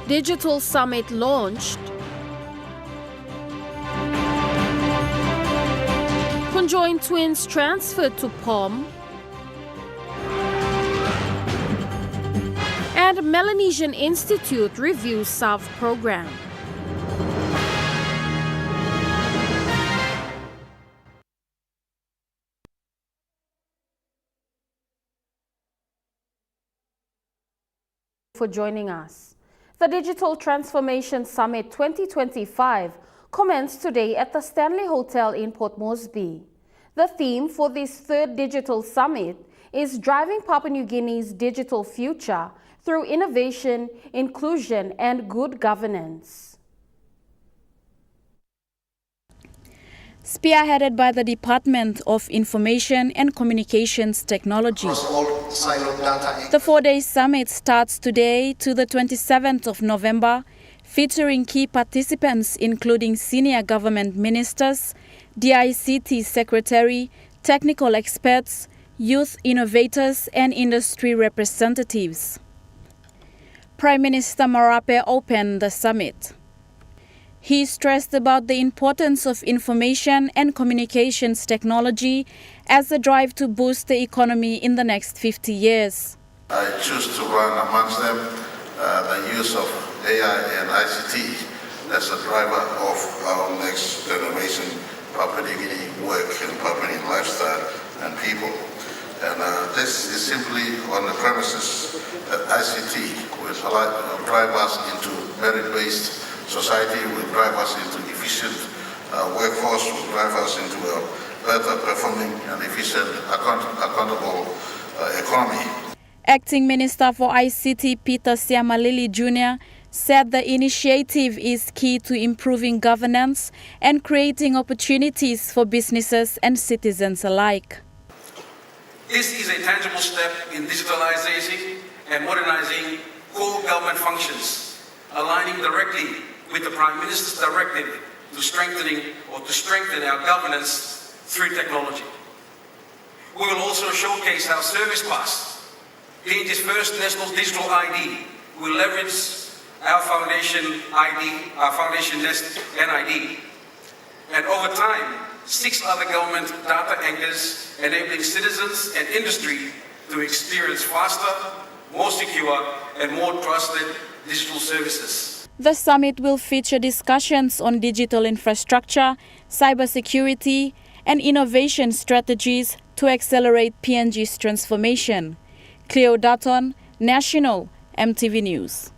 Digital Summit launched. Conjoined twins transferred to POM. And Melanesian Institute reviews South program. For joining us. The Digital Transformation Summit 2025 commenced today at the Stanley Hotel in Port Moresby. The theme for this third Digital Summit is driving Papua New Guinea's digital future through innovation, inclusion, and good governance. Spearheaded by the Department of Information and Communications Technology. The four-day summit starts today to the 27th of November, featuring key participants including senior government ministers, DICT secretary, technical experts, youth innovators, and industry representatives. Prime Minister Marape opened the summit. He stressed about the importance of information and communications technology as a drive to boost the economy in the next 50 years. I choose to run amongst them the use of AI and ICT as a driver of our next generation Papua New Guinea work and Papua New Guinea lifestyle and people. And this is simply on the premises that ICT will drive us into merit-based society, will drive us into efficient workforce, will drive us into a better performing and efficient, accountable economy. Acting Minister for ICT Peter Siamalili Jr. said the initiative is key to improving governance and creating opportunities for businesses and citizens alike. This is a tangible step in digitalizing and modernizing core government functions, aligning directly with the Prime Minister's directive to strengthen our governance through technology. We will also showcase how Service Pass, PNG's first national digital ID, will leverage our foundation ID, our foundation nest NID, and over time, 6 other government data anchors enabling citizens and industry to experience faster, more secure, and more trusted digital services. The summit will feature discussions on digital infrastructure, cybersecurity, and innovation strategies to accelerate PNG's transformation. Cleo Dutton, National, EMTV News.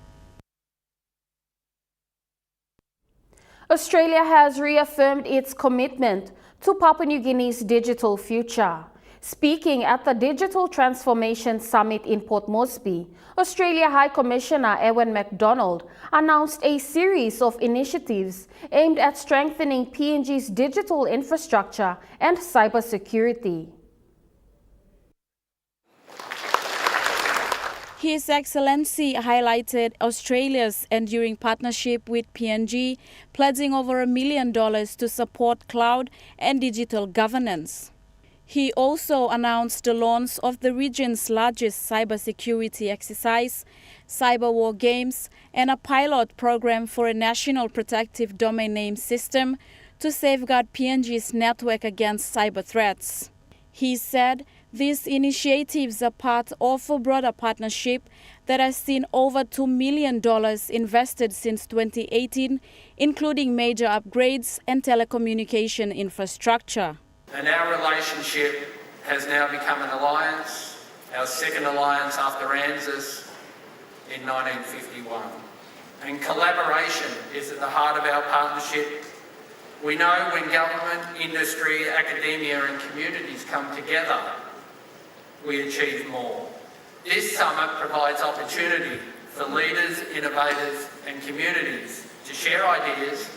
Australia has reaffirmed its commitment to Papua New Guinea's digital future. Speaking at the Digital Transformation Summit in Port Moresby, Australia High Commissioner Ewan MacDonald announced a series of initiatives aimed at strengthening PNG's digital infrastructure and cybersecurity. His Excellency highlighted Australia's enduring partnership with PNG, pledging over $1 million to support cloud and digital governance. He also announced the launch of the region's largest cybersecurity exercise, Cyber War Games, and a pilot program for a national protective domain name system to safeguard PNG's network against cyber threats. He said these initiatives are part of a broader partnership that has seen over $2 million invested since 2018, including major upgrades and telecommunication infrastructure. And our relationship has now become an alliance, our second alliance after ANZUS in 1951. And collaboration is at the heart of our partnership. We know when government, industry, academia and communities come together, we achieve more. This summit provides opportunity for leaders, innovators and communities to share ideas,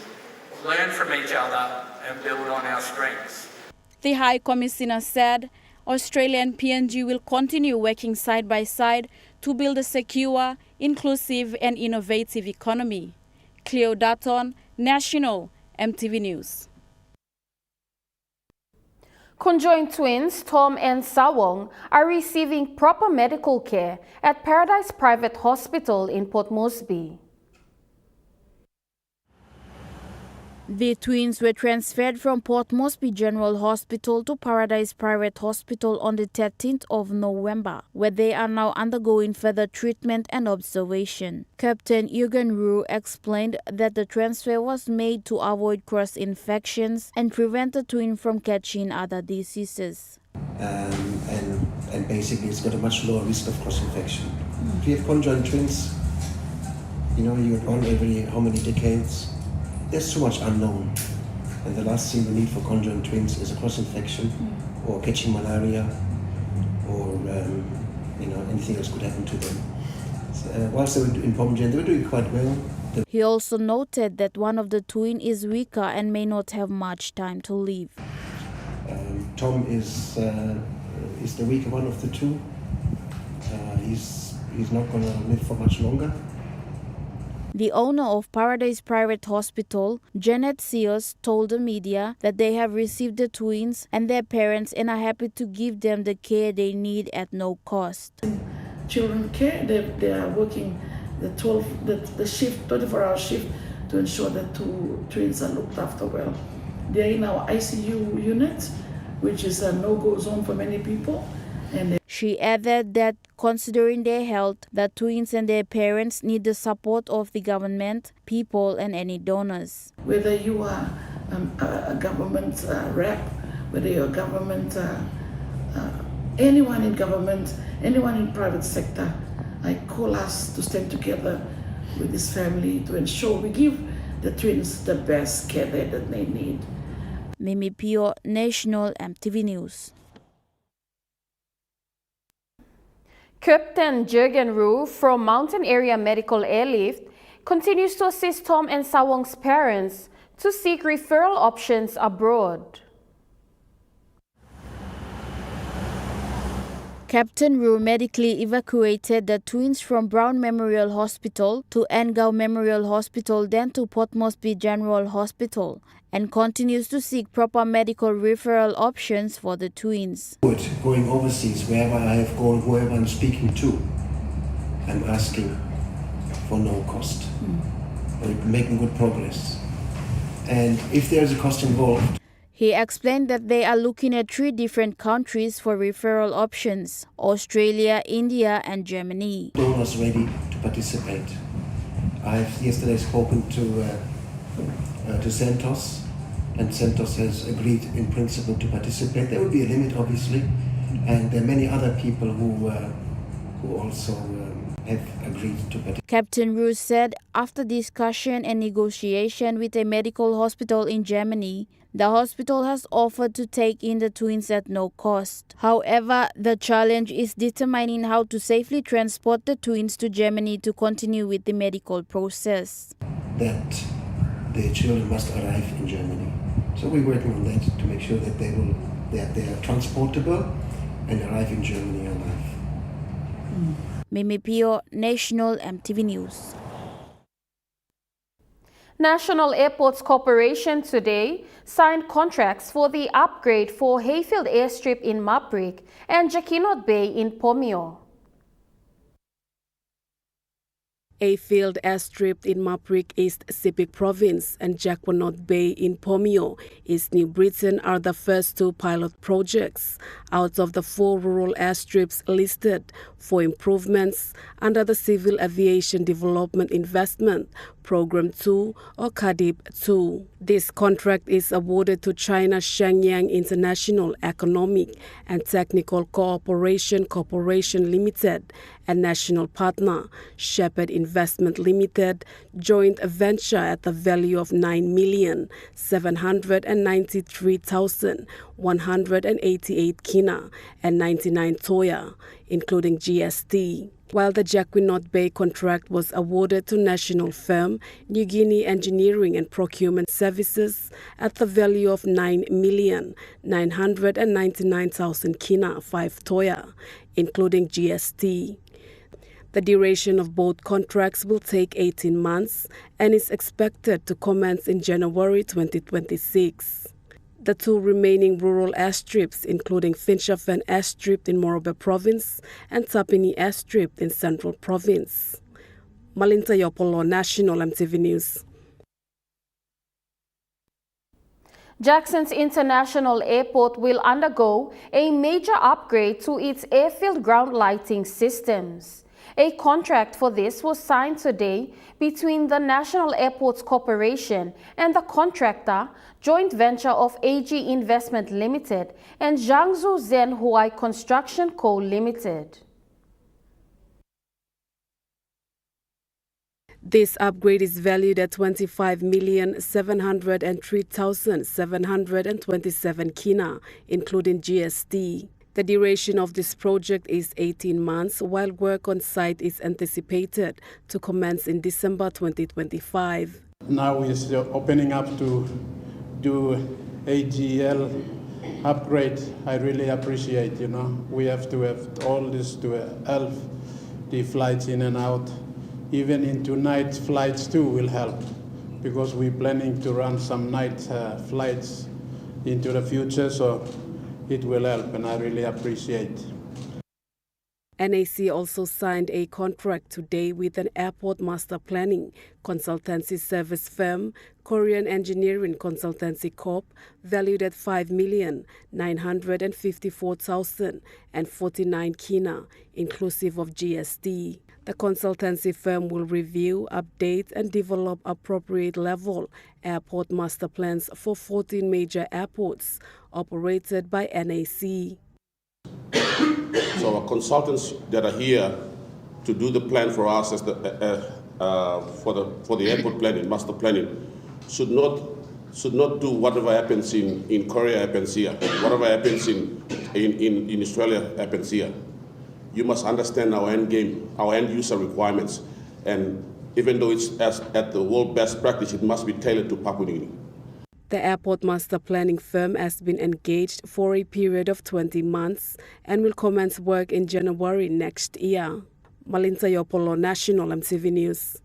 learn from each other and build on our strengths. The High Commissioner said Australia and PNG will continue working side by side to build a secure, inclusive and innovative economy. Cleo Dutton, National, EMTV News. Conjoined twins Tom and Sawong are receiving proper medical care at Paradise Private Hospital in Port Moresby. The twins were transferred from Port Moresby General Hospital to Paradise Private Hospital on the 13th of November, where they are now undergoing further treatment and observation. Captain Jürgen Ruhr explained that the transfer was made to avoid cross-infections and prevent the twin from catching other diseases. And basically it's got a much lower risk of cross-infection. If you have conjoined twins, you're on every how many decades, there's too much unknown. And the last thing we need for conjoined twins is a cross-infection or catching malaria or anything else could happen to them. So, whilst they were in Pomgen, they were doing quite well. He also noted that one of the twin is weaker and may not have much time to live. Tom is the weaker one of the two. He's not going to live for much longer. The owner of Paradise Private Hospital, Janet Sears, told the media that they have received the twins and their parents and are happy to give them the care they need at no cost. Children care, they are working the 24-hour shift to ensure that two twins are looked after well. They are in our ICU unit, which is a no-go zone for many people. She added that considering their health, the twins and their parents need the support of the government, people and any donors. Whether you are a government rep, whether you're a government, anyone in government, anyone in private sector, I call us to stand together with this family to ensure we give the twins the best care that they need. Mimi Pio, National EMTV News. Captain Jürgen Ruhr from Mountain Area Medical Airlift continues to assist Tom and Sawong's parents to seek referral options abroad. Captain Ruhr medically evacuated the twins from Brown Memorial Hospital to Angao Memorial Hospital, then to Port Moresby General Hospital, and continues to seek proper medical referral options for the twins. Going overseas, wherever I have gone, whoever I'm speaking to, I'm asking for no cost. We're making good progress. And if there's a cost involved, he explained that they are looking at 3 different countries for referral options: Australia, India and Germany. Donors ready to participate. I've yesterday spoken to Santos, and Santos has agreed in principle to participate. There will be a limit, obviously, and there are many other people who also have agreed to participate. Captain Ruhr said after discussion and negotiation with a medical hospital in Germany, the hospital has offered to take in the twins at no cost. However, the challenge is determining how to safely transport the twins to Germany to continue with the medical process. That the children must arrive in Germany. So we're working on that to make sure that they are transportable and arrive in Germany alive. Mimi Pio, National EMTV News. National Airports Corporation today signed contracts for the upgrade for Hayfield Airstrip in Maprik and Jakinot Bay in Pomio. Hayfield Airstrip in Maprik, East Sepik Province, and Jakinot Bay in Pomio, East New Britain, are the first 2 pilot projects out of the 4 rural airstrips listed for improvements under the Civil Aviation Development Investment Program 2 or CADIP 2. This contract is awarded to China Shenyang International Economic and Technical Cooperation Corporation Limited and national partner Shepherd Investment Limited joint venture at the value of 9,793,188 kina and 99 toya, including GST. While the Jakinot Bay contract was awarded to national firm New Guinea Engineering and Procurement Services at the value of 9,999,000 kina, 5 toya, including GST. The duration of both contracts will take 18 months and is expected to commence in January 2026. The 2 remaining rural airstrips, including Finschhafen Airstrip in Morobe Province and Tapini Airstrip in Central Province. Malinta Yopolo, National EMTV News. Jackson's International Airport will undergo a major upgrade to its airfield ground lighting systems. A contract for this was signed today between the National Airports Corporation and the contractor, joint venture of AG Investment Limited and Jiangsu Zhenhuai Construction Co. Limited. This upgrade is valued at 25,703,727 kina, including GST. The duration of this project is 18 months, while work on site is anticipated to commence in December 2025. Now we're opening up to do AGL upgrade. I really appreciate, we have to have all this to help the flights in and out. Even into night flights too will help, because we're planning to run some night flights into the future, so it will help, and I really appreciate. NAC also signed a contract today with an airport master planning consultancy service firm, Korean Engineering Consultancy Corp., valued at 5,954,049 kina, inclusive of GST. The consultancy firm will review, update, and develop appropriate level airport master plans for 14 major airports operated by NAC. So our consultants that are here to do the plan for us as the for the airport planning, master planning, should not do whatever happens in Korea happens here, whatever happens in Australia happens here. You must understand our end game, our end user requirements, and even though it's at the world best practice, it must be tailored to Papua New Guinea. The airport master planning firm has been engaged for a period of 20 months and will commence work in January next year. Malinta Yopolo, National EMTV News.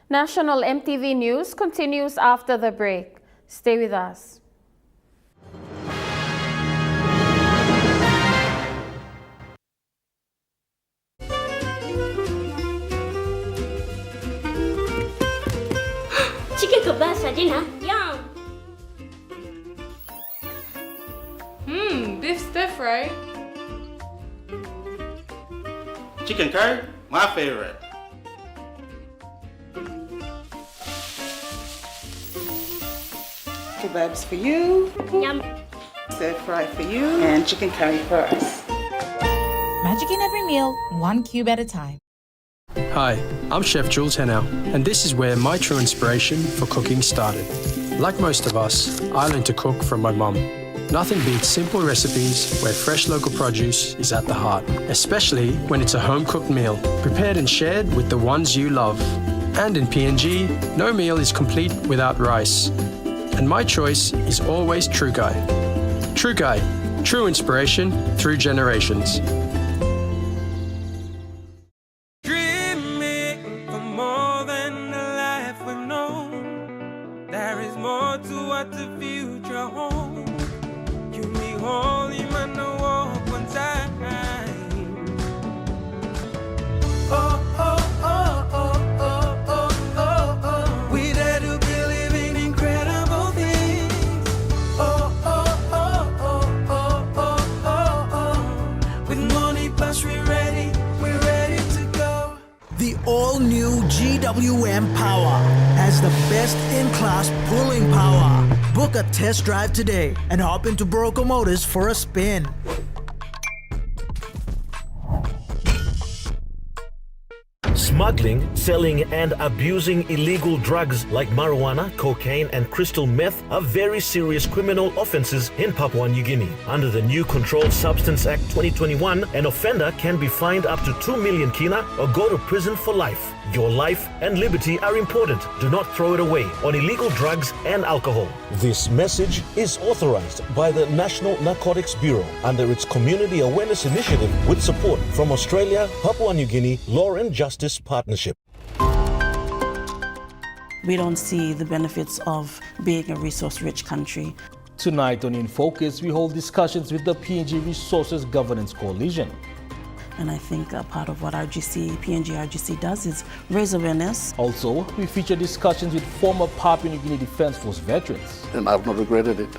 National EMTV News continues after the break. Stay with us. Chicken kebab for dinner. Yum! Beef stir fry. Chicken curry, my favorite. Kebabs for you. Yum! Stir fry for you. And chicken curry for us. Magic in every meal, one cube at a time. Hi, I'm Chef Jules Henow, and this is where my true inspiration for cooking started. Like most of us, I learned to cook from my mum. Nothing beats simple recipes where fresh local produce is at the heart, especially when it's a home-cooked meal, prepared and shared with the ones you love. And in PNG, no meal is complete without rice. And my choice is always True Guy. True Guy, true inspiration through generations. GWM Power has the best-in-class pulling power. Book a test drive today and hop into Broco Motors for a spin. Smuggling, selling and abusing illegal drugs like marijuana, cocaine and crystal meth are very serious criminal offences in Papua New Guinea. Under the new Controlled Substance Act 2021, an offender can be fined up to 2 million kina or go to prison for life. Your life and liberty are important. Do not throw it away on illegal drugs and alcohol. This message is authorized by the National Narcotics Bureau under its Community Awareness Initiative with support from Australia, Papua New Guinea Law and Justice Partnership. We don't see the benefits of being a resource-rich country. Tonight on In Focus, we hold discussions with the PNG Resources Governance Coalition. And I think part of what PNG RGC does is raise awareness. Also, we feature discussions with former Papua New Guinea Defence Force veterans. And I've not regretted it.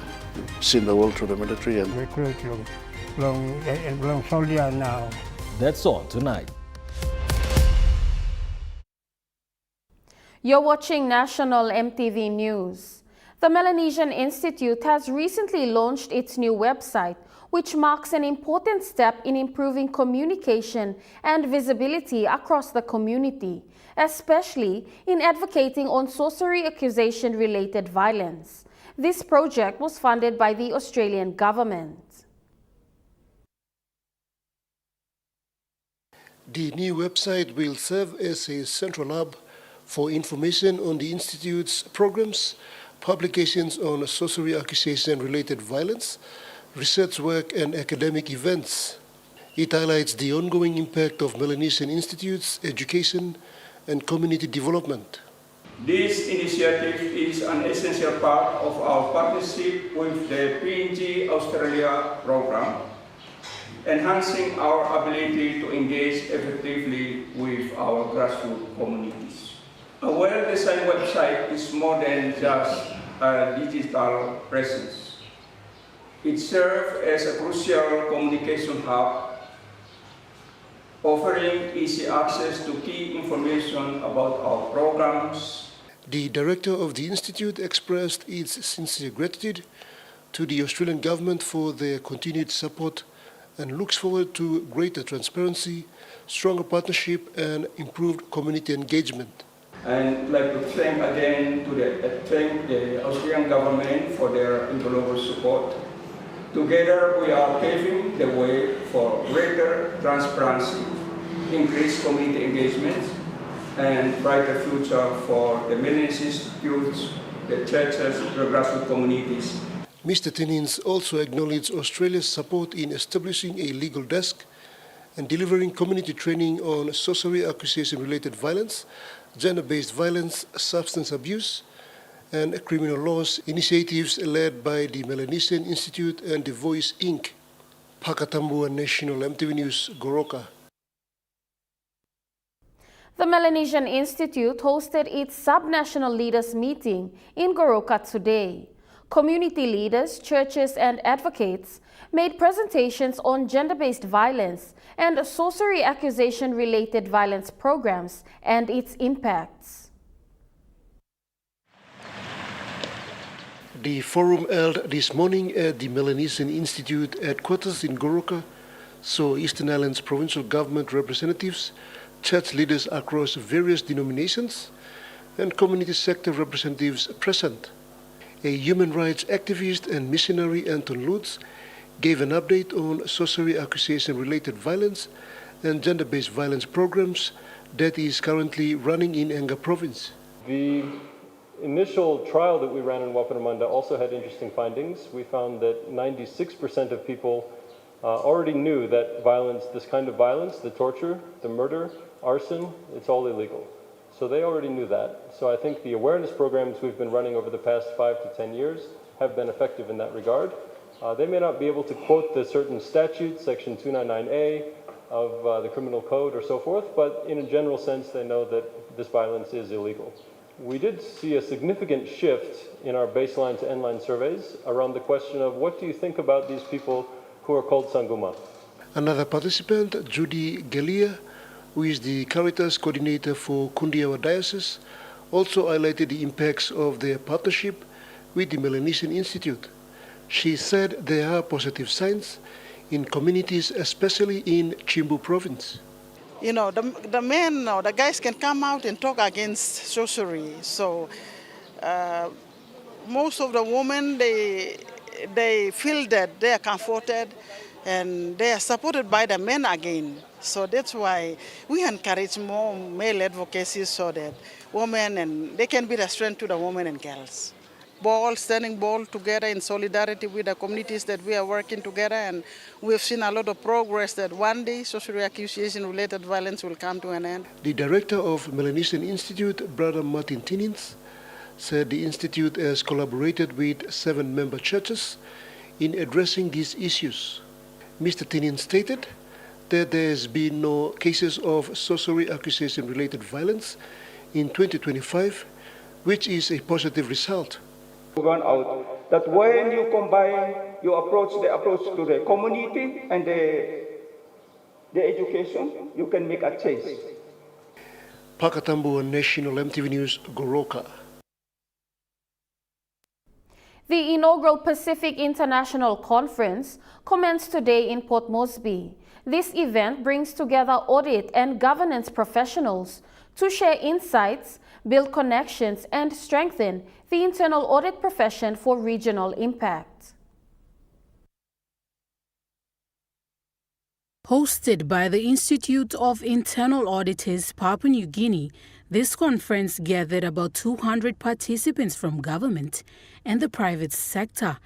Seen the world through the military and recruit long soldier now. That's all tonight. You're watching National EMTV News. The Melanesian Institute has recently launched its new website, which marks an important step in improving communication and visibility across the community, especially in advocating on sorcery accusation-related violence. This project was funded by the Australian government. The new website will serve as a central hub for information on the Institute's programs, publications on sorcery accusation-related violence, research work and academic events. It highlights the ongoing impact of Melanesian Institute's education and community development. This initiative is an essential part of our partnership with the PNG Australia program, enhancing our ability to engage effectively with our grassroots communities. A well-designed website is more than just a digital presence. It serves as a crucial communication hub, offering easy access to key information about our programs. The director of the Institute expressed its sincere gratitude to the Australian government for their continued support and looks forward to greater transparency, stronger partnership and improved community engagement. And I'd like to thank again thank the Australian government for their invaluable support. Together we are paving the way for greater transparency, increased community engagement, and brighter future for the Melanesian institutes, the churches, the grassroots communities. Mr. Tinnins also acknowledged Australia's support in establishing a legal desk and delivering community training on sorcery accusation-related violence, gender-based violence, substance abuse, and criminal laws initiatives led by the Melanesian Institute and The Voice, Inc. Pakatambua National EMTV News, Goroka. The Melanesian Institute hosted its subnational leaders meeting in Goroka today. Community leaders, churches, and advocates made presentations on gender-based violence and sorcery accusation-related violence programs and its impacts. The forum held this morning at the Melanesian Institute headquarters in Goroka saw Eastern Islands provincial government representatives, church leaders across various denominations, and community sector representatives present. A human rights activist and missionary, Anton Lutz, gave an update on sorcery accusation-related violence and gender-based violence programs that is currently running in Enga province. The initial trial that we ran in Wapenamanda also had interesting findings. We found that 96% of people already knew that violence, this kind of violence, the torture, the murder, arson, it's all illegal. So they already knew that. So I think the awareness programs we've been running over the past 5 to 10 years have been effective in that regard. They may not be able to quote the certain statute, section 299A of the criminal code or so forth, but in a general sense they know that this violence is illegal. We did see a significant shift in our baseline to endline surveys around the question of what do you think about these people who are called Sanguma? Another participant, Judy Gelia, who is the Caritas coordinator for Kundiawa Diocese, also highlighted the impacts of their partnership with the Melanesian Institute. She said there are positive signs in communities, especially in Chimbu province. You know, the men or the guys can come out and talk against sorcery. So most of the women, they feel that they are comforted and they are supported by the men again. So that's why we encourage more male advocacy so that women and they can be the strength to the women and girls. Standing bold together in solidarity with the communities that we are working together, and we've seen a lot of progress that one day sorcery accusation-related violence will come to an end. The director of Melanesian Institute, Brother Martin Tinnins, said the Institute has collaborated with 7 member churches in addressing these issues. Mr. Tinnins stated that there's been no cases of sorcery accusation-related violence in 2025, which is a positive result. Gone out that when you combine your approach, the approach to the community and the education, you can make a change. Pakatambo National EMTV News, Goroka. The inaugural Pacific International Conference commenced today in Port Moresby. This event brings together audit and governance professionals to share insights, build connections, and strengthen the internal audit profession for regional impact. Hosted by the Institute of Internal Auditors, Papua New Guinea, this conference gathered about 200 participants from government and the private sector,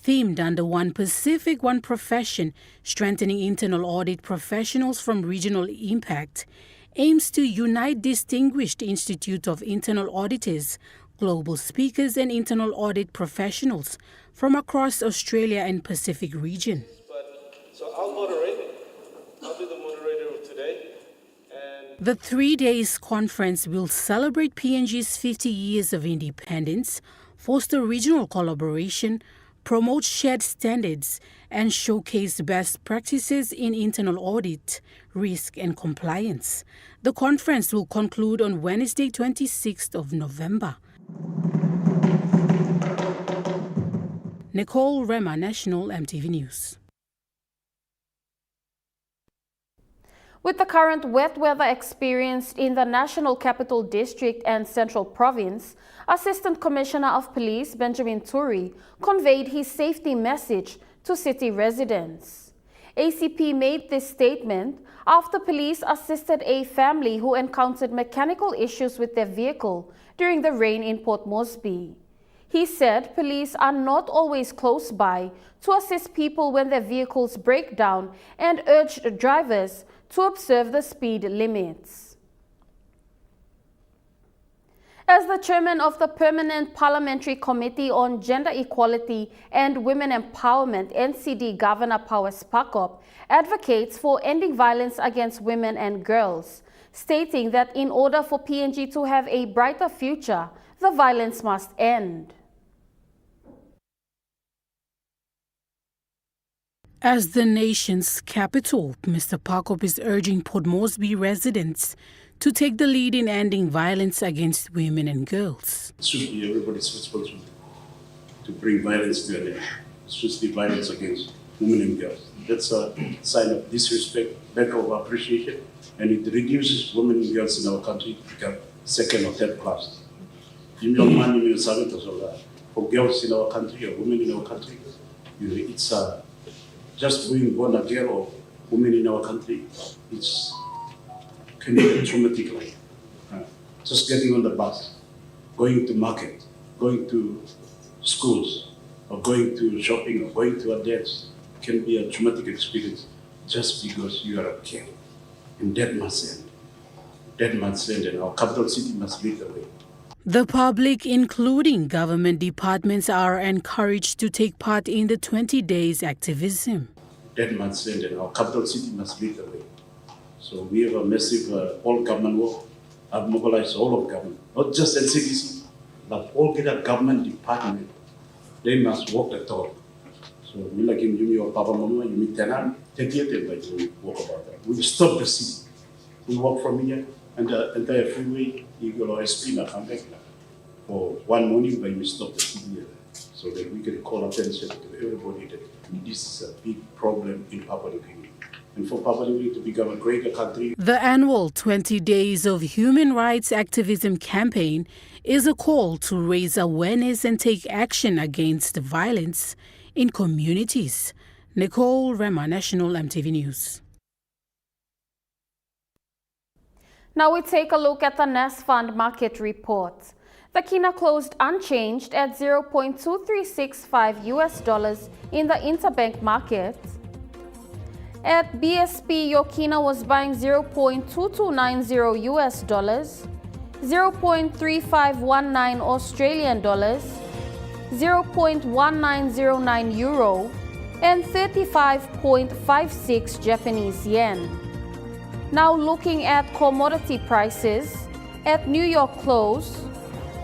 themed under One Pacific, One Profession, strengthening internal audit professionals from regional impact, aims to unite distinguished Institute of Internal Auditors, global speakers and internal audit professionals from across Australia and Pacific region. So I'll moderate. I'll be the moderator of today. The 3 days conference will celebrate PNG's 50 years of independence, foster regional collaboration, promote shared standards, and showcase best practices in internal audit, risk, and compliance. The conference will conclude on Wednesday, 26th of November. Nicole Rema, National EMTV News. With the current wet weather experienced in the National Capital District and Central Province, Assistant Commissioner of Police Benjamin Turi conveyed his safety message to city residents. ACP made this statement after police assisted a family who encountered mechanical issues with their vehicle during the rain in Port Moresby. He said police are not always close by to assist people when their vehicles break down and urged drivers to observe the speed limits. As the chairman of the Permanent Parliamentary Committee on Gender Equality and Women Empowerment, NCD Governor Powers Pakop advocates for ending violence against women and girls, stating that in order for PNG to have a brighter future, the violence must end. As the nation's capital, Mr. Pakop is urging Port Moresby residents to take the lead in ending violence against women and girls. It should be everybody's responsibility to bring violence to an end, especially violence against women and girls. That's a sign of disrespect, lack of appreciation, and it reduces women and girls in our country to become second or third class. For girls in our country or women in our country, it's just being born a girl or woman in our country, can be a traumatic life. Just getting on the bus, going to market, going to schools, or going to shopping, or going to a dance can be a traumatic experience just because you are a girl. And that must end. That must end, and our capital city must lead the way. The public, including government departments, are encouraged to take part in the 20 days activism. That must end, and our capital city must lead the way. So we have a massive all-government work. I've mobilized all of government, not just NCDC, but all the government department. They must walk the talk. So we like in Junior Papa Mama, you meet Tenan, take it by we walk about that. We stop the city. We walk from here and the entire freeway, you go to SP and come back. For one morning, but we stop the city so that we can call attention to everybody that this is a big problem in Papua New Guinea. And for Papua New Guinea to become a greater country. The annual 20 Days of Human Rights Activism campaign is a call to raise awareness and take action against violence in communities. Nicole Rema, National EMTV News. Now we take a look at the Nest Fund market report. The Kina closed unchanged at $0.2365 US in the interbank market. At BSP, your Kina was buying $0.2290 US, 0.3519 Australian dollars, 0.1909 euro, and 35.56 Japanese yen. Now looking at commodity prices, at New York close,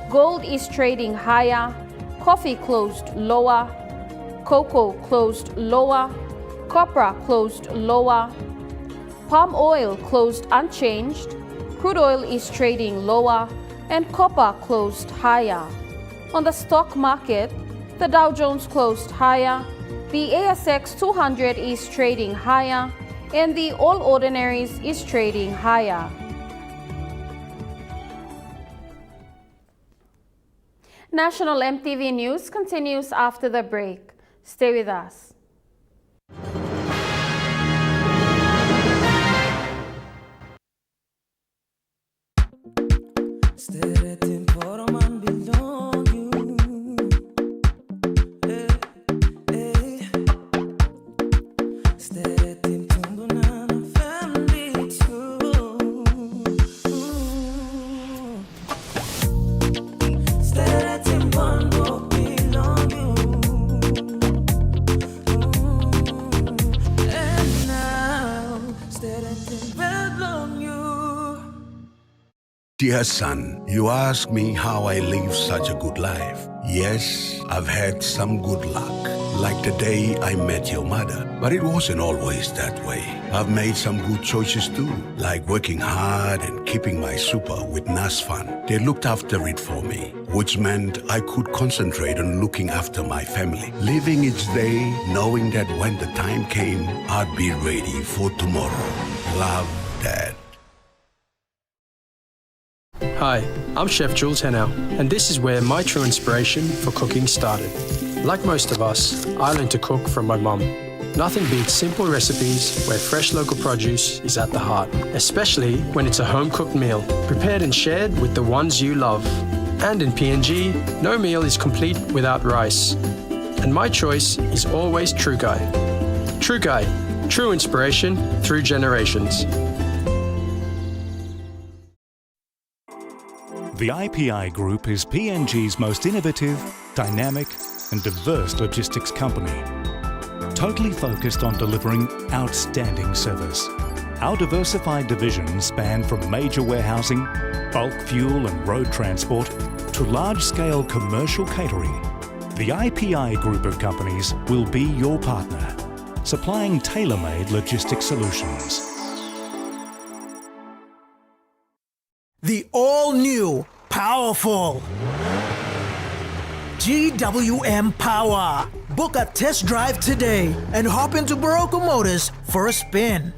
gold is trading higher, coffee closed lower, cocoa closed lower, copra closed lower, palm oil closed unchanged, crude oil is trading lower, and copper closed higher. On the stock market, the Dow Jones closed higher, the ASX 200 is trading higher, and the All Ordinaries is trading higher. National EMTV News continues after the break. Stay with us. Dear son, you ask me how I live such a good life. Yes, I've had some good luck, like the day I met your mother. But it wasn't always that way. I've made some good choices too, like working hard and keeping my super with NASFAN. They looked after it for me, which meant I could concentrate on looking after my family, living each day knowing that when the time came, I'd be ready for tomorrow. Love, Dad. Hi, I'm Chef Jules Henao, and this is where my true inspiration for cooking started. Like most of us, I learned to cook from my mum. Nothing beats simple recipes where fresh local produce is at the heart, especially when it's a home-cooked meal, prepared and shared with the ones you love. And in PNG, no meal is complete without rice. And my choice is always True Guy. True Guy, true inspiration through generations. The IPI Group is PNG's most innovative, dynamic and diverse logistics company, totally focused on delivering outstanding service. Our diversified divisions span from major warehousing, bulk fuel and road transport to large-scale commercial catering. The IPI Group of companies will be your partner, supplying tailor-made logistics solutions. The all-new, powerful GWM Power. Book a test drive today and hop into Barocco Motors for a spin.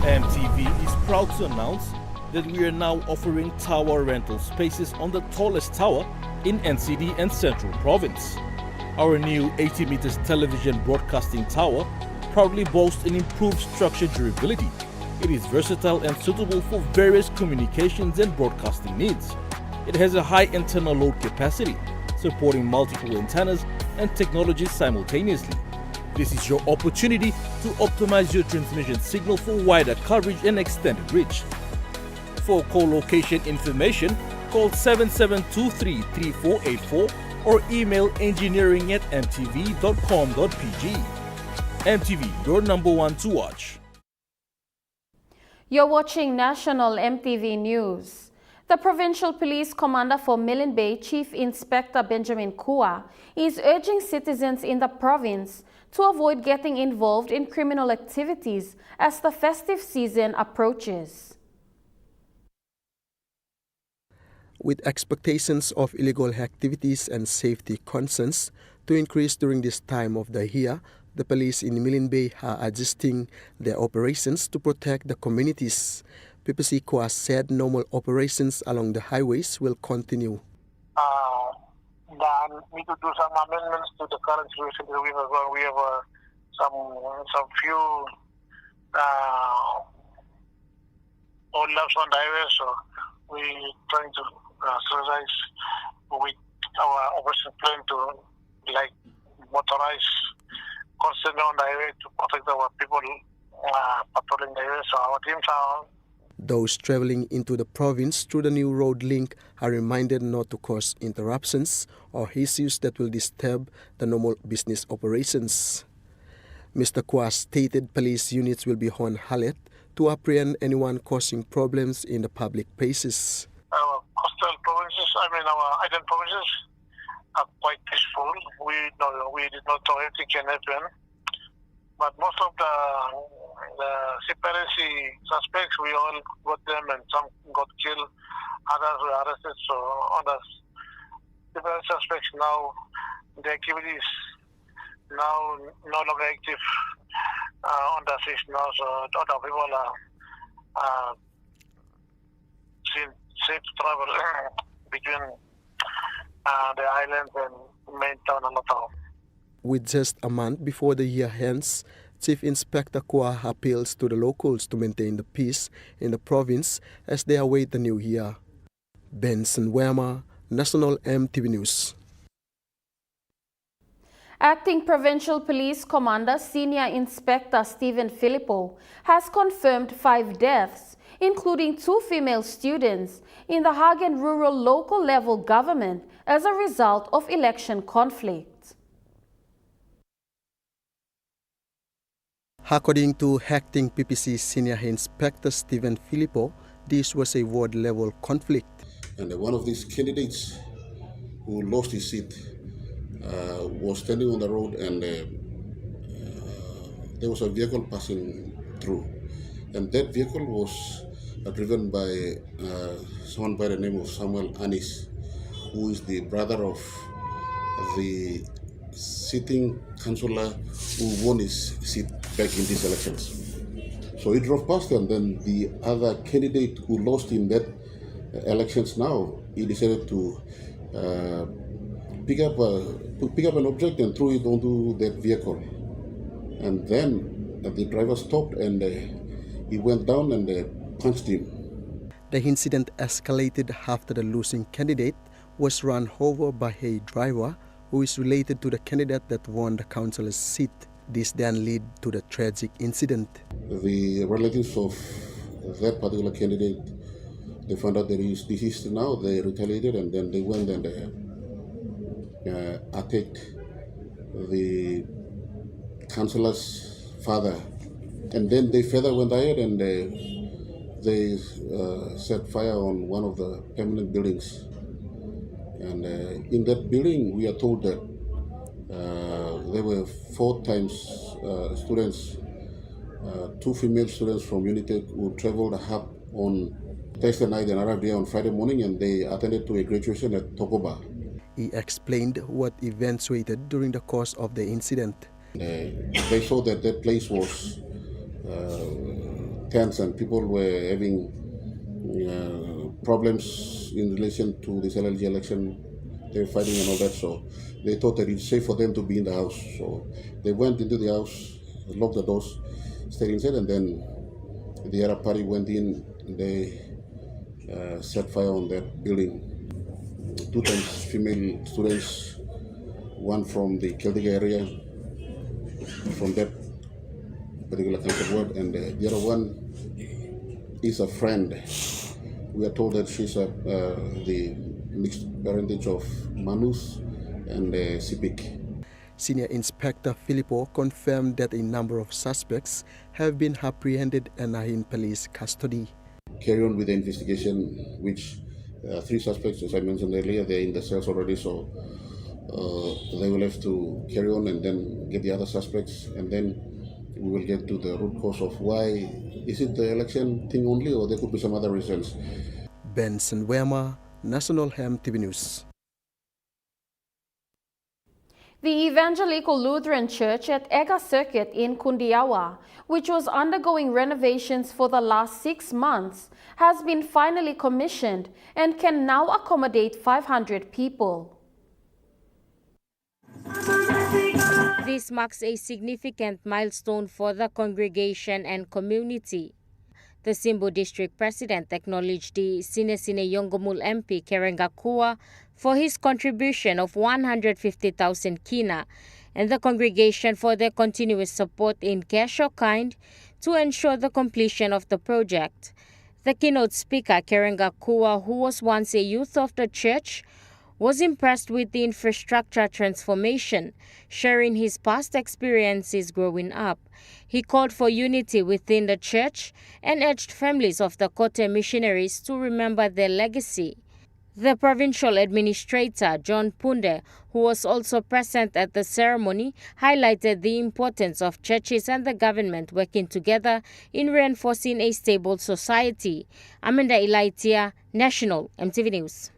EMTV is proud to announce that we are now offering tower rental spaces on the tallest tower in NCD and Central Province. Our new 80 meters television broadcasting tower proudly boasts an improved structure durability. It is versatile and suitable for various communications and broadcasting needs. It has a high internal load capacity, supporting multiple antennas and technologies simultaneously. This is your opportunity to optimize your transmission signal for wider coverage and extended reach. For co-location information, call 7723-3484 or email engineering@mtv.com.pg. EMTV, your number one to watch. You're watching National EMTV News. The Provincial Police Commander for Milne Bay, Chief Inspector Benjamin Kua, is urging citizens in the province to avoid getting involved in criminal activities as the festive season approaches. With expectations of illegal activities and safety concerns to increase during this time of the year, the police in Milne Bay are adjusting their operations to protect the communities. PPC Kua said normal operations along the highways will continue. Then need to do some amendments to the current situation that we have. We have some few old laps on the highway, so we're trying to strategize with our operation plan to motorize constantly on the highway to protect our people patrolling the highway. So our teams are Those traveling into the province through the new road link are reminded not to cause interruptions or issues that will disturb the normal business operations. Mr. Kwa stated police units will be on alert to apprehend anyone causing problems in the public places. Our coastal provinces, our island provinces, are quite peaceful. We did not know anything can happen. But most of the separacy suspects, we all got them, and some got killed, others were arrested. So others, separacy suspects now, the activities now no longer active on the fish now. So other people are seen safe travel between the island and main town and Natal. With just a month before the year ends, Chief Inspector Kwa appeals to the locals to maintain the peace in the province as they await the new year. Benson Wema, National EMTV News. Acting Provincial Police Commander Senior Inspector Stephen Filippo has confirmed 5 deaths, including 2 female students, in the Hagen Rural Local Level Government as a result of election conflict. According to Acting PPC Senior Inspector Stephen Filippo, this was a ward-level conflict. And one of these candidates who lost his seat was standing on the road, and there was a vehicle passing through. And that vehicle was driven by someone by the name of Samuel Anis, who is the brother of the sitting councillor who won his seat back in these elections. So he drove past, and then the other candidate who lost in that elections now, he decided to pick up an object and throw it onto that vehicle. And then the driver stopped, and he went down and punched him. The incident escalated after the losing candidate was run over by a driver who is related to the candidate that won the councillor's seat. This then led to the tragic incident. The relatives of that particular candidate, they found out that he is deceased now. They retaliated, and then they went and attacked the councillor's father. And then they further went ahead and they set fire on one of the permanent buildings. And in that building, we are told that there were 4 times students, 2 female students from Unitec who traveled up on Thursday night and arrived there on Friday morning, and they attended to a graduation at Tokoba. He explained what eventuated during the course of the incident. They saw that that place was tense and people were having problems in relation to this LLG election. They were fighting and all that, so they thought that it's safe for them to be in the house. So they went into the house, locked the doors, stayed inside, and then the other party went in. They set fire on that building. 2 times female students, one from the Celtic area, from that particular council ward, and the other one is a friend. We are told that she's the mixed parentage of Manus and Sipik. Senior Inspector Filippo confirmed that a number of suspects have been apprehended and are in police custody. Carry on with the investigation, which 3 suspects, as I mentioned earlier, they're in the cells already, so they will have to carry on and then get the other suspects, and then we will get to the root cause of why. Is it the election thing only, or there could be some other reasons? Benson Wema, National EMTV News. The Evangelical Lutheran Church at Ega Circuit in Kundiawa, which was undergoing renovations for the last 6 months, has been finally commissioned and can now accommodate 500 people. This marks a significant milestone for the congregation and community. The Simbo District President acknowledged the Sinesine Yongomul MP Kerengakua for his contribution of 150,000 kina and the congregation for their continuous support in cash or kind to ensure the completion of the project. The keynote speaker, Kerenga Kua, who was once a youth of the church, was impressed with the infrastructure transformation, sharing his past experiences growing up. He called for unity within the church and urged families of the Kote missionaries to remember their legacy. The provincial administrator, John Punde, who was also present at the ceremony, highlighted the importance of churches and the government working together in reinforcing a stable society. Amanda Ilaitia, National EMTV News.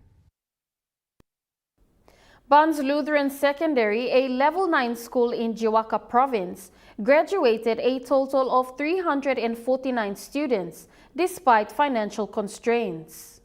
Barnes Lutheran Secondary, a Level 9 school in Jiwaka Province, graduated a total of 349 students despite financial constraints.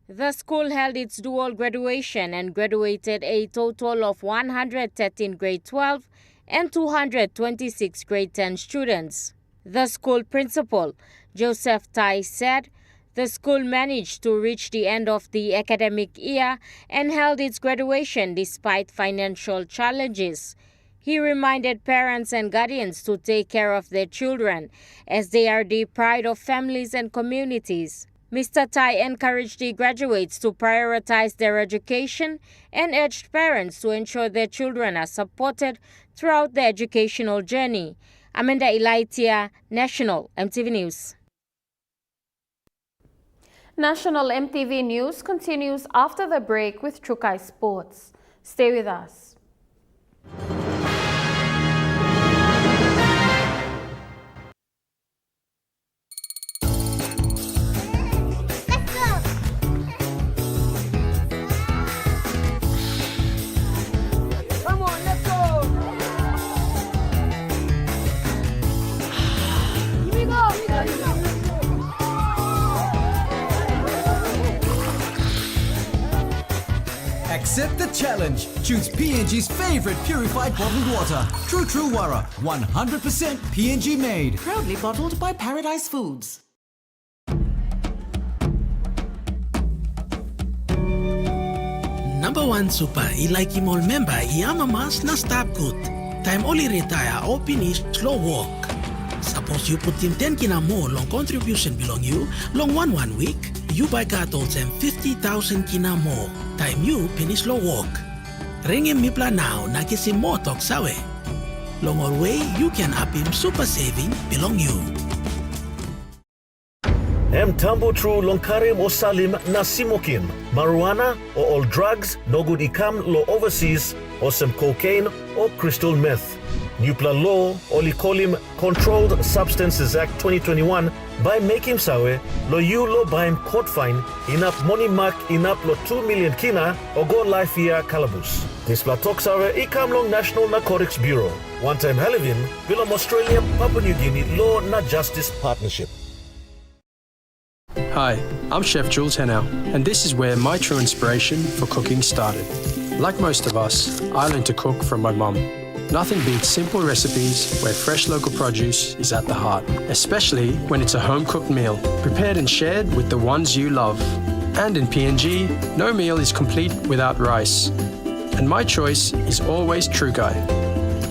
The school held its dual graduation and graduated a total of 113 grade 12 and 226 grade 10 students. The school principal, Joseph Tai, said the school managed to reach the end of the academic year and held its graduation despite financial challenges. He reminded parents and guardians to take care of their children, as they are the pride of families and communities. Mr. Tai encouraged the graduates to prioritize their education and urged parents to ensure their children are supported throughout the educational journey. Amanda Ilaitia, National EMTV News. National EMTV News continues after the break with Trukai Sports. Stay with us. Accept the challenge. Choose PNG's favorite purified bottled water. True Wara, 100% PNG made. Proudly bottled by Paradise Foods. Number 1 super, ilike mall member, mas na stop good. Time only retire or finish slow walk. Suppose you put him 10 kina more long contribution belong you, long one week, you buy cartons and 50,000 kina more. Time you finish slow walk. Ring him mipla now, nakisi more talk sawe. Long all way, you can up him super saving belong you. Tambo true longkarim o salim na simokim, marijuana or all drugs no good ikam lo overseas or some cocaine or crystal meth. Nupla law olikolim Controlled Substances Act 2021 by making sawe lo you lo baim court fine enough money mark enough lo 2 million kina or go life year calabus. This platok sawe ikam long National Narcotics Bureau. One time halivin bilom Australia Papua New Guinea Law na Justice Partnership. Hi, I'm Chef Jules Henau, and this is where my true inspiration for cooking started. Like most of us, I learned to cook from my mum. Nothing beats simple recipes where fresh local produce is at the heart, especially when it's a home-cooked meal, prepared and shared with the ones you love. And in PNG, no meal is complete without rice. And my choice is always Trukai.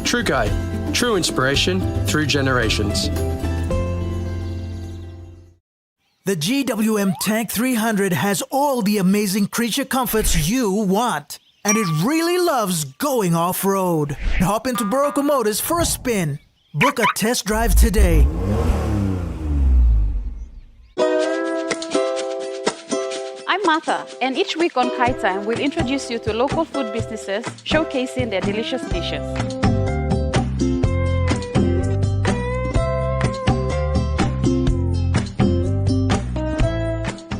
Trukai, true inspiration through generations. The GWM Tank 300 has all the amazing creature comforts you want. And it really loves going off-road. Hop into Barocco Motors for a spin. Book a test drive today. I'm Martha, and each week on Kai Time, we'll introduce you to local food businesses showcasing their delicious dishes.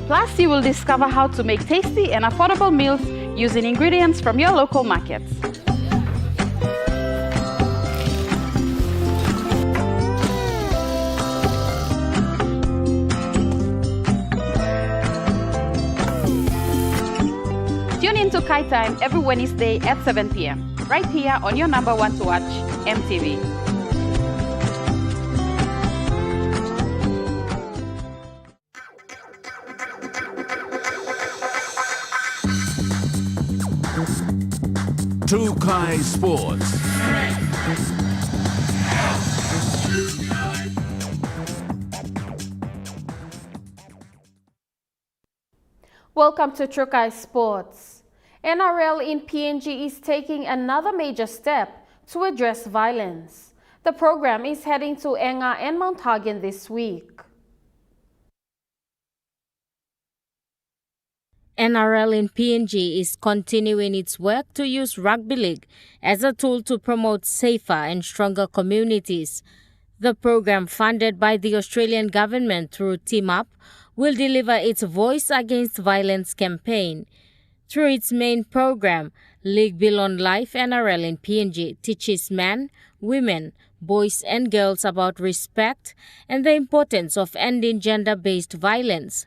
Plus, you will discover how to make tasty and affordable meals using ingredients from your local markets. Tune in to Kai Time every Wednesday at 7 p.m. right here on your number one to watch, EMTV. Trukai Sports. Welcome to Trukai Sports. NRL in PNG is taking another major step to address violence. The program is heading to Enga and Mount Hagen this week. NRL in PNG is continuing its work to use rugby league as a tool to promote safer and stronger communities. The program, funded by the Australian government through Team Up, will deliver its Voice Against Violence campaign. Through its main program, League Beyond Life NRL in PNG teaches men, women, boys and girls about respect and the importance of ending gender-based violence.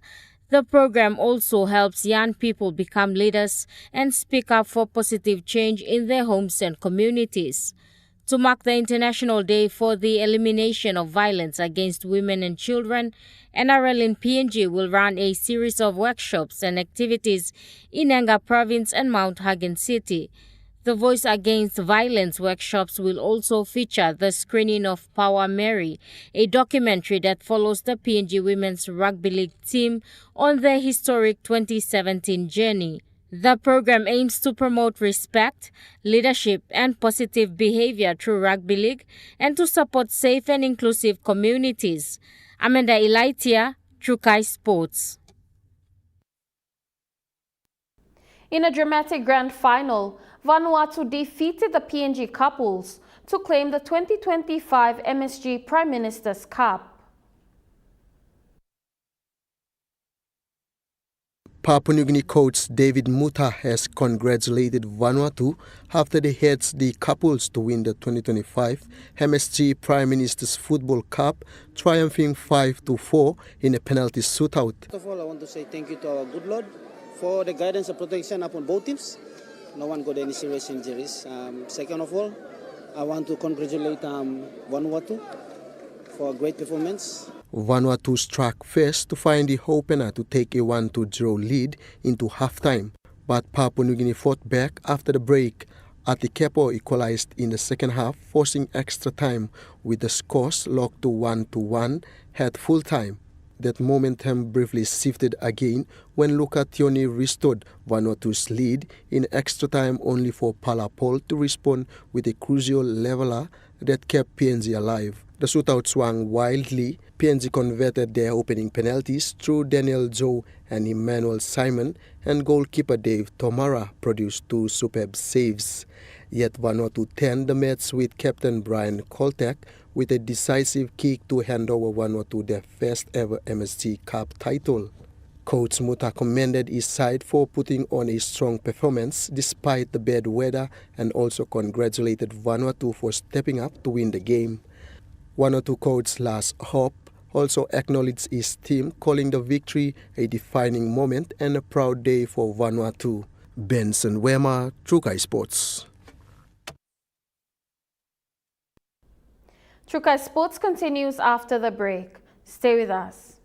The program also helps young people become leaders and speak up for positive change in their homes and communities. To mark the International Day for the Elimination of Violence Against Women and Children, NRL in PNG will run a series of workshops and activities in Enga Province and Mount Hagen City. The Voice Against Violence workshops will also feature the screening of Power Mary, a documentary that follows the PNG Women's Rugby League team on their historic 2017 journey. The program aims to promote respect, leadership, and positive behavior through rugby league and to support safe and inclusive communities. Amanda Elaitia, Trukai Sports. In a dramatic grand final, Vanuatu defeated the PNG couples to claim the 2025 MSG Prime Minister's Cup. Papua New Guinea coach David Muta has congratulated Vanuatu after they heads the couples to win the 2025 MSG Prime Minister's Football Cup, triumphing 5-4 in a penalty shootout. First of all, I want to say thank you to our good Lord for the guidance and protection upon both teams. No one got any serious injuries. Second of all, I want to congratulate Vanuatu for a great performance. Vanuatu struck first to find the opener to take a 1-0 lead into halftime, but Papua New Guinea fought back after the break. Atikepo equalized in the second half, forcing extra time with the scores locked to 1-1 at full time. That momentum briefly shifted again when Luka Tioni restored Vanuatu's lead in extra time, only for Palapol to respond with a crucial leveler that kept PNG alive. The shootout swung wildly. PNG converted their opening penalties through Daniel Joe and Emmanuel Simon, and goalkeeper Dave Tomara produced two superb saves. Yet Vanuatu turned the match with captain Brian Koltek with a decisive kick to hand over Vanuatu their first ever MSG Cup title. Coach Muta commended his side for putting on a strong performance despite the bad weather and also congratulated Vanuatu for stepping up to win the game. Vanuatu coach Lars Hope also acknowledged his team, calling the victory a defining moment and a proud day for Vanuatu. Benson Wema, Trukai Sports. Trukai Sports continues after the break. Stay with us.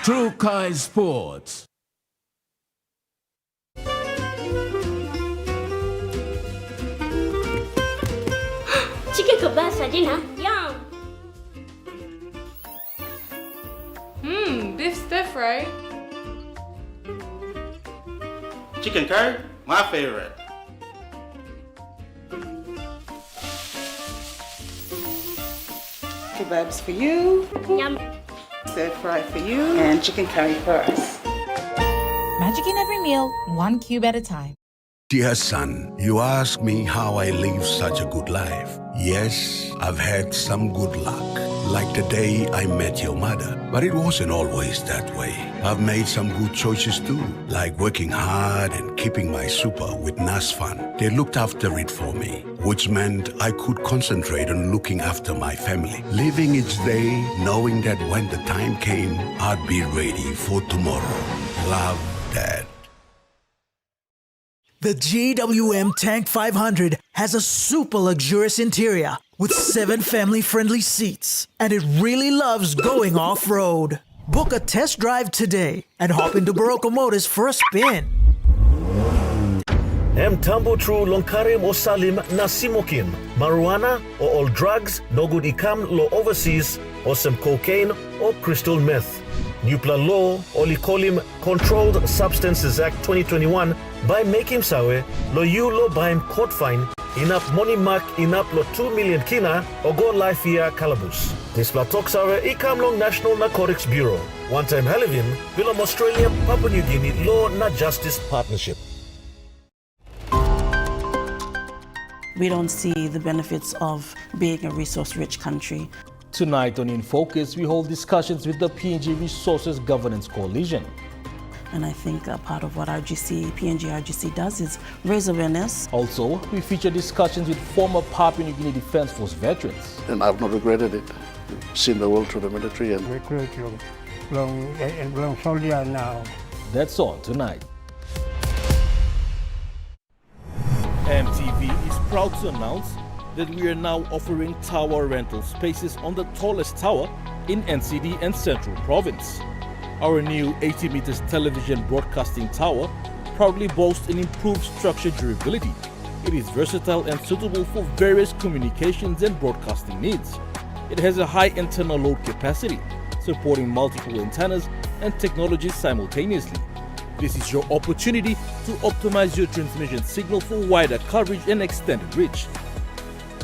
Trukai Sports. Chicken kebab saja nak. Yum. Beef stir fry. Chicken curry, my favorite. Kebabs for you. Yum. Stir fry for you. And chicken curry for us. Magic in every meal, one cube at a time. Dear son, you ask me how I live such a good life. Yes, I've had some good luck, like the day I met your mother. But it wasn't always that way. I've made some good choices too, like working hard and keeping my super with NASFAN. They looked after it for me, which meant I could concentrate on looking after my family, living each day knowing that when the time came, I'd be ready for tomorrow. Love, Dad. The GWM Tank 500 has a super luxurious interior with 7 family-friendly seats, and it really loves going off-road. Book a test drive today and hop into Barocco Motors for a spin. Tambo tru lonkarim o salim na simokin. Marijuana or all drugs no good ikam lo overseas or some cocaine or crystal meth. Nupla law olikolim Controlled Substances Act 2021 by making sawe lo you lo baim court fine enough money mark enough lo 2 million kina or go life year calabus. This pla talks our Ikamlong National Narcotics Bureau. One time Halivin, Willem Australia, Papua New Guinea Law Na Justice Partnership. We don't see the benefits of being a resource-rich country. Tonight on In Focus, we hold discussions with the PNG Resources Governance Coalition. And I think a part of what PNG RGC does is raise awareness. Also, we feature discussions with former Papua New Guinea Defence Force veterans. And I've not regretted it. Seen the world through the military and recruit long soldier now. That's on tonight. EMTV is proud to announce that we are now offering tower rental spaces on the tallest tower in NCD and Central Province. Our new 80 meters television broadcasting tower proudly boasts an improved structure durability. It is versatile and suitable for various communications and broadcasting needs. It has a high internal load capacity, supporting multiple antennas and technologies simultaneously. This is your opportunity to optimize your transmission signal for wider coverage and extended reach.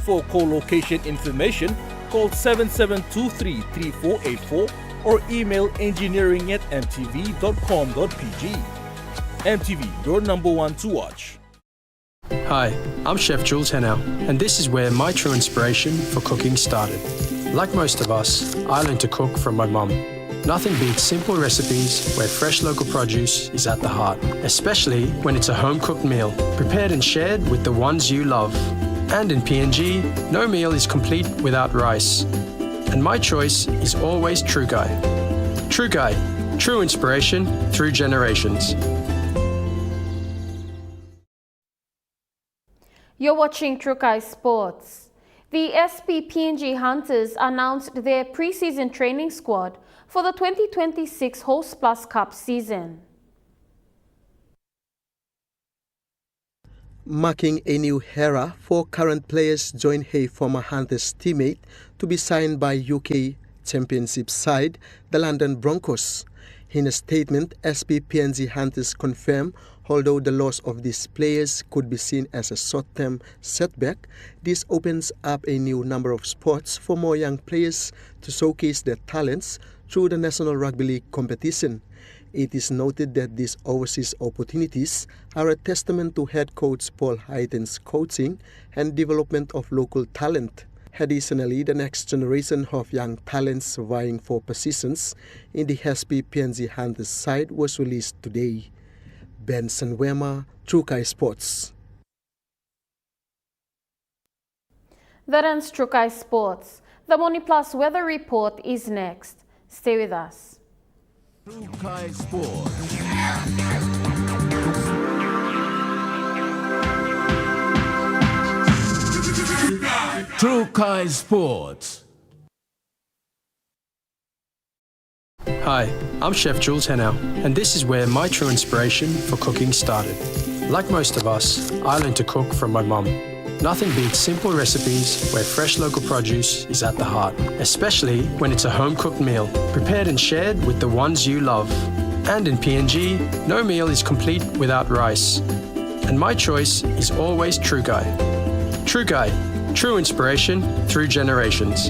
For co-location information, call 7723-3484 or email engineering@mtv.com.pg. MTV, your number one to watch. Hi, I'm Chef Jules Henao, and this is where my true inspiration for cooking started. Like most of us, I learned to cook from my mum. Nothing beats simple recipes where fresh local produce is at the heart, especially when it's a home-cooked meal, prepared and shared with the ones you love. And in PNG, no meal is complete without rice. And my choice is always True Guy. True Guy, true inspiration through generations. You're watching True Guy Sports. The SP PNG Hunters announced their pre-season training squad for the 2026 Host Plus Cup season. Marking a new era for current players join a former Hunters teammate to be signed by UK Championship side, the London Broncos. In a statement, SP PNG Hunters confirmed although the loss of these players could be seen as a short-term setback, this opens up a new number of spots for more young players to showcase their talents through the National Rugby League competition. It is noted that these overseas opportunities are a testament to head coach Paul Hayden's coaching and development of local talent. Additionally, the next generation of young talents vying for positions in the SP PNG Hunters side was released today. Ben Sanwema, True Guy Sports. That ends True Guy Sports. The Money Plus weather report is next. Stay with us. True Guy Sports. True Guy Sports. Hi, I'm Chef Jules Henao, and this is where my true inspiration for cooking started. Like most of us, I learned to cook from my mum. Nothing beats simple recipes where fresh local produce is at the heart, especially when it's a home-cooked meal, prepared and shared with the ones you love. And in PNG, no meal is complete without rice. And my choice is always True Guy. True Guy, true inspiration through generations.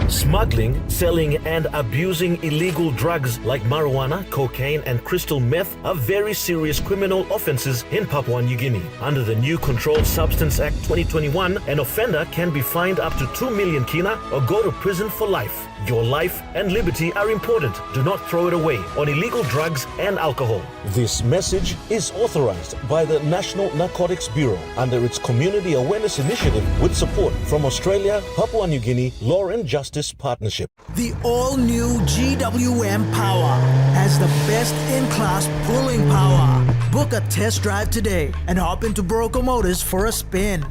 Smuggling, selling and abusing illegal drugs like marijuana, cocaine and crystal meth are very serious criminal offences in Papua New Guinea. Under the new Controlled Substance Act 2021, an offender can be fined up to 2 million kina or go to prison for life. Your life and liberty are important. Do not throw it away on illegal drugs and alcohol. This message is authorized by the National Narcotics Bureau under its Community Awareness Initiative with support from Australia, Papua New Guinea Law and Justice Partnership. The all-new GWM Power has the best-in-class pulling power. Book a test drive today and hop into Broco Motors for a spin.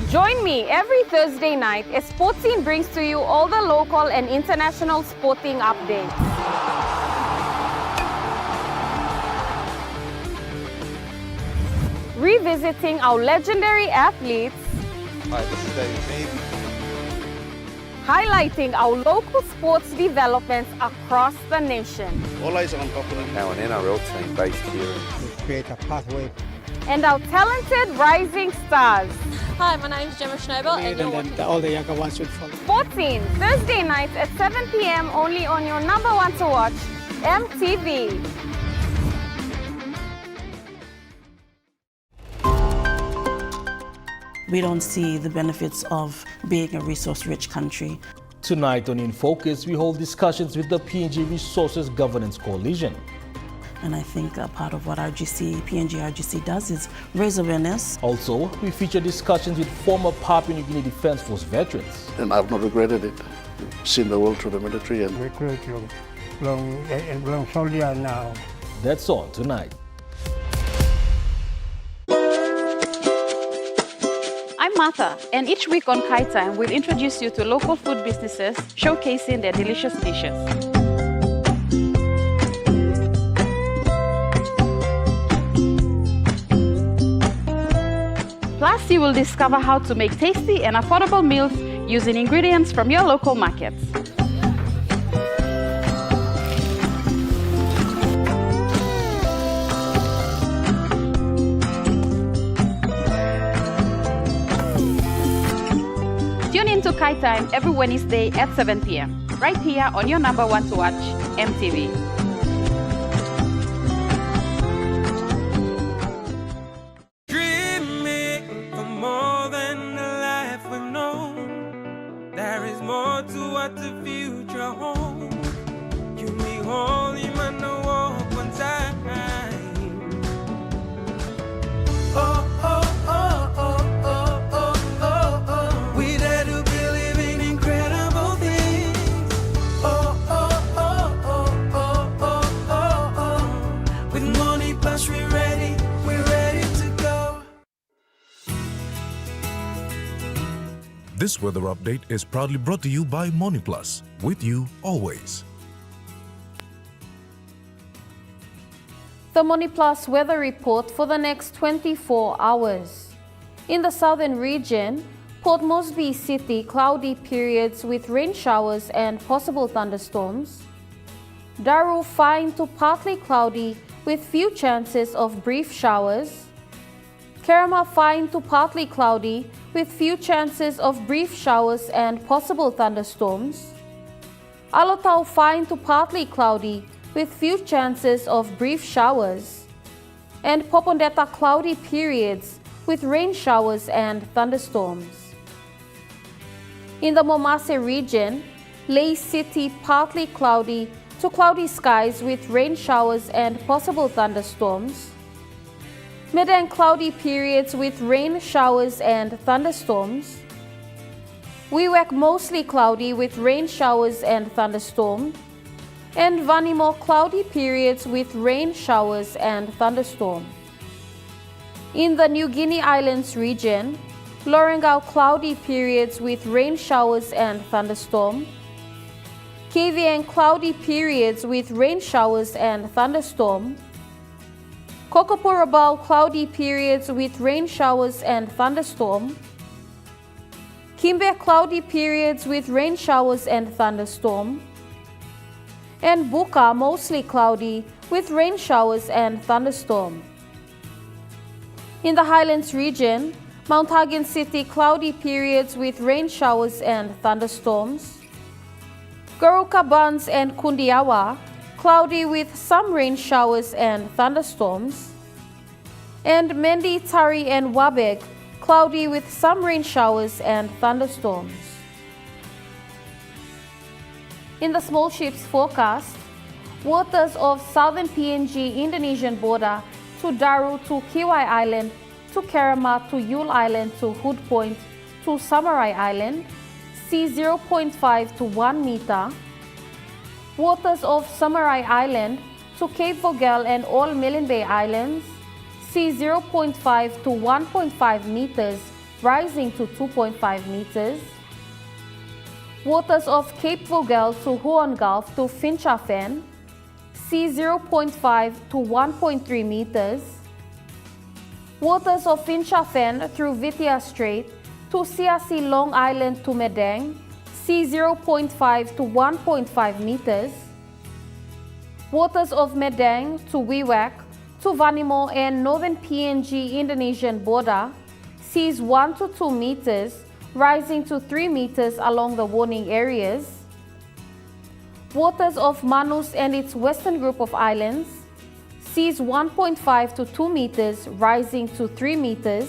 Join me every Thursday night as Sports Scene brings to you all the local and international sporting updates. Revisiting our legendary athletes, Hi, this is David Mead. highlighting our local sports developments across the nation, All eyes are on top of them. Now an NRL team based here. To create a pathway. and our talented rising stars. Hi, my name is Gemma Schnobel and you're watching all the younger ones will follow. Sports Scene, Thursday nights at 7 p.m. only on your number one to watch, EMTV. We don't see the benefits of being a resource-rich country. Tonight on In Focus, we hold discussions with the PNG Resources Governance Coalition. And I think a part of what PNG RGC does is raise awareness. Also, we feature discussions with former Papua New Guinea Defence Force veterans. And I've not regretted it. Seen the world through the military and Recruit long soldier now. That's on tonight. I'm Martha, and each week on Kai Time, we'll introduce you to local food businesses showcasing their delicious dishes. Plus, you will discover how to make tasty and affordable meals using ingredients from your local markets. Tune in to Kai Time every Wednesday at 7 p.m. right here on your number one to watch, EMTV. Dreaming for more than the life we've known. There is more to what the future holds. You may hold him on the walk one time. Oh, oh, oh, oh, oh, oh, oh, oh. We dare to believe in incredible things. Oh, oh, oh, oh, oh, oh, oh, oh. With money plus we're ready to go. This weather update is proudly brought to you by Money Plus, with you always. The Money Plus weather report for the next 24 hours. In the southern region, Port Moresby City, cloudy periods with rain showers and possible thunderstorms. Daru, fine to partly cloudy with few chances of brief showers. Kerama, fine to partly cloudy with few chances of brief showers and possible thunderstorms. Alotau, fine to partly cloudy with few chances of brief showers. And Popondetta, cloudy periods with rain showers and thunderstorms. In the Momase region, Lae City, partly cloudy to cloudy skies with rain showers and possible thunderstorms. Medan, cloudy periods with rain showers and thunderstorms. Wewak, mostly cloudy with rain showers and thunderstorm. And Vanimo, cloudy periods with rain showers and thunderstorm. In the New Guinea Islands region, Lorengau, cloudy periods with rain showers and thunderstorm. KVN, cloudy periods with rain showers and thunderstorm. Kokopurabal, cloudy periods with rain showers and thunderstorm. Kimbe, cloudy periods with rain showers and thunderstorm. And Buka, mostly cloudy with rain showers and thunderstorm. In the Highlands region, Mount Hagen City, cloudy periods with rain showers and thunderstorms. Garuka, Buns and Kundiawa, cloudy with some rain showers and thunderstorms. And Mendi, Tari, and Wabeg, cloudy with some rain showers and thunderstorms. In the small ships forecast, waters of southern PNG Indonesian border to Daru to Kiwai Island to Kerama to Yule Island to Hood Point to Samurai Island, sea 0.5 to 1 meter. Waters of Samurai Island to Cape Vogel and all Milne Bay Islands, sea 0.5 to 1.5 meters, rising to 2.5 meters. Waters of Cape Vogel to Huon Gulf to Finchafen, sea 0.5 to 1.3 meters. Waters of Finchafen through Vitia Strait to Siasi Long Island to Medang, sea 0.5 to 1.5 meters. Waters of Medang to Wewak to Vanimo and northern PNG Indonesian border, seas 1 to 2 meters, rising to 3 meters along the warning areas. Waters of Manus and its western group of islands, seas 1.5 to 2 meters, rising to 3 meters.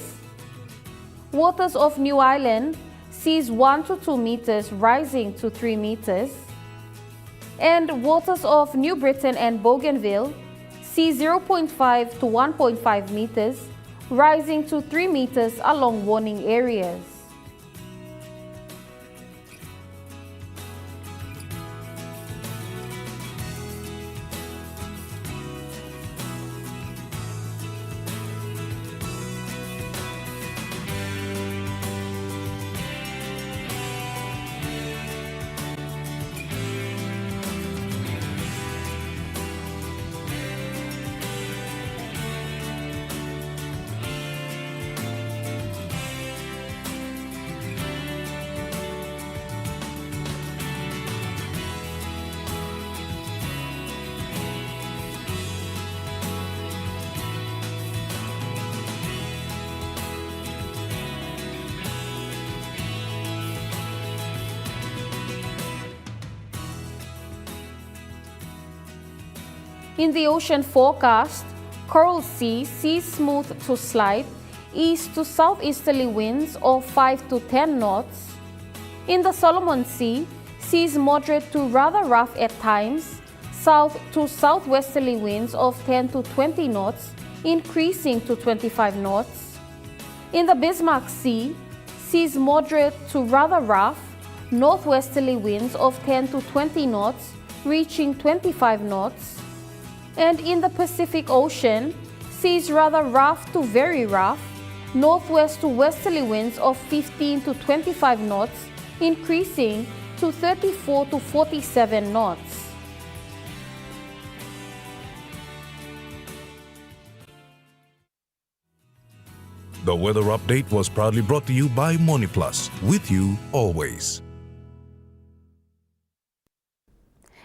Waters of New Island, seas 1 to 2 meters, rising to 3 meters. And waters of New Britain and Bougainville, sea 0.5 to 1.5 meters, rising to 3 meters along warning areas. In the ocean forecast, Coral Sea, seas smooth to slight, east to southeasterly winds of 5 to 10 knots. In the Solomon Sea, seas moderate to rather rough at times, south to southwesterly winds of 10 to 20 knots, increasing to 25 knots. In the Bismarck Sea, seas moderate to rather rough, northwesterly winds of 10 to 20 knots, reaching 25 knots. And in the Pacific Ocean, seas rather rough to very rough, northwest to westerly winds of 15 to 25 knots, increasing to 34 to 47 knots. The weather update was proudly brought to you by MoneyPlus, with you always.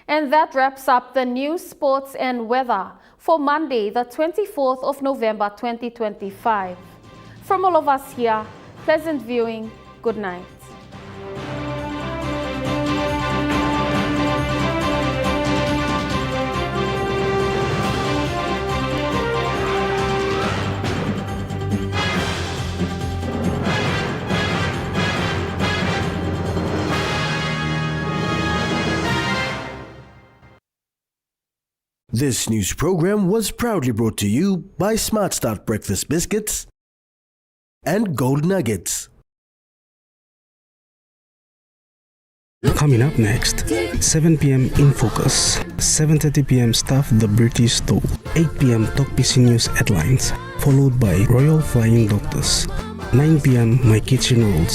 And that wraps up the news, sports and weather for Monday, the 24th of November 2025. From all of us here, pleasant viewing. Good night. This news program was proudly brought to you by Smart Start Breakfast Biscuits and Gold Nuggets. Coming up next, 7 p.m. In Focus, 7:30 p.m. Stuff the British Stole, 8 p.m. Talk PC News Headlines, followed by Royal Flying Doctors, 9 p.m. My Kitchen Rules.